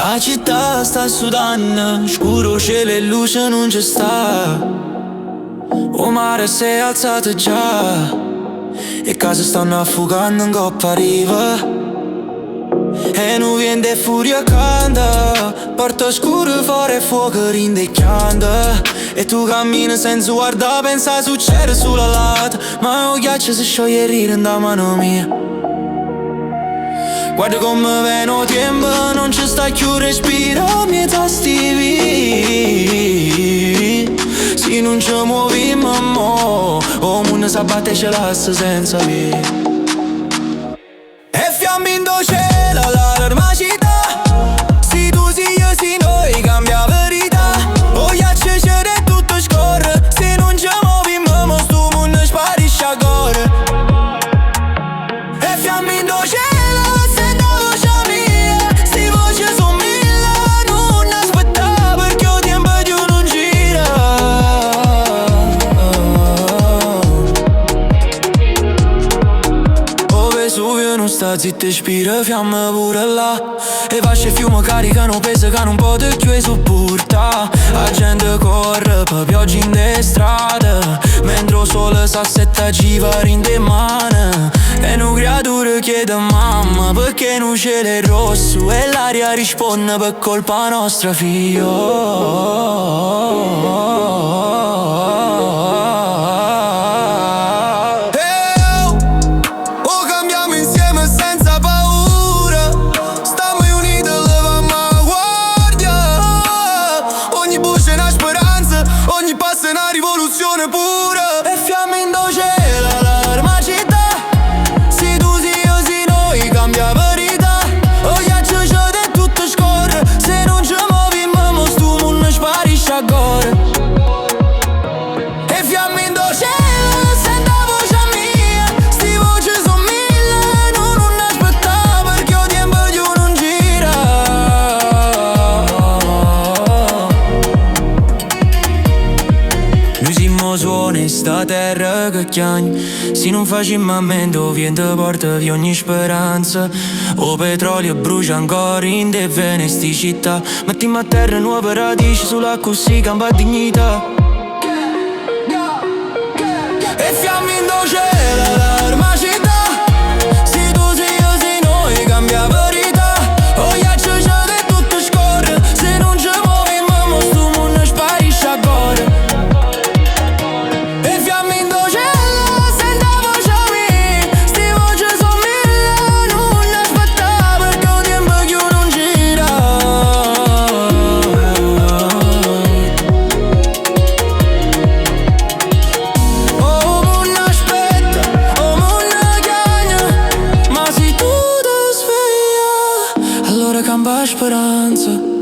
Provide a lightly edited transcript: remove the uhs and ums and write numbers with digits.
La città sta sudando, scuro cielo e luce non c'è sta. O mare si è alzato già e case stanno affogando in coppa riva. E non viene furia canta, porta scuro fuori fuoco rindecchiando. E tu cammini senza guardare, pensa succede sulla latta. Ma il ghiaccio si scioglie e ride da mano mia. Guarda come veno tempo, non ci sta più respiro, mi tastivi. Se non ci muoviamo mo, o mondo si abbatte e ce l'assa senza via. E fiamme in cielo, l'allarma città. Se tu si io si noi cambia verità. O ghiaccio c'è e tutto scorre. Se non ci muoviamo mo sto mondo sparisce a cuore. E fiamme in cielo. Sta zitta e spira, fiamma pure là. E vasce fiume caricano peso che non può più sopporta. La gente corre per pioggia in de strade, mentre il sole s'assetta givari in de mani. E un creatura chiede mamma perché non c'è il rosso. E l'aria risponde per colpa nostra figlio. Ogni passo è una rivoluzione pura. E fiamme in cielo, l'allarma città. Se tu si io si noi cambia verità. O ghiaccio c'è e tutto scorre. Se non ci muoviamo mo sto mondo sparisce a cuore. E fiamme in cielo, senta voce mia. Sti voci son mille, non aspetta perché o tempo di non gira. Suona sta terra che chiagna. Se non facciamo ammendo viento porta via ogni speranza. O petrolio brucia ancora in de Venesti città. Mettiamo a terra nuove radici sulla così campa dignità. E fiamme in cielo, l'allarma città. Se tu si io si noi cambia verità. O ghiaccio c'è e tutto scorre. Se non ci muoviamo mo sto mondo sparisce a cuore. Allora cambia speranza.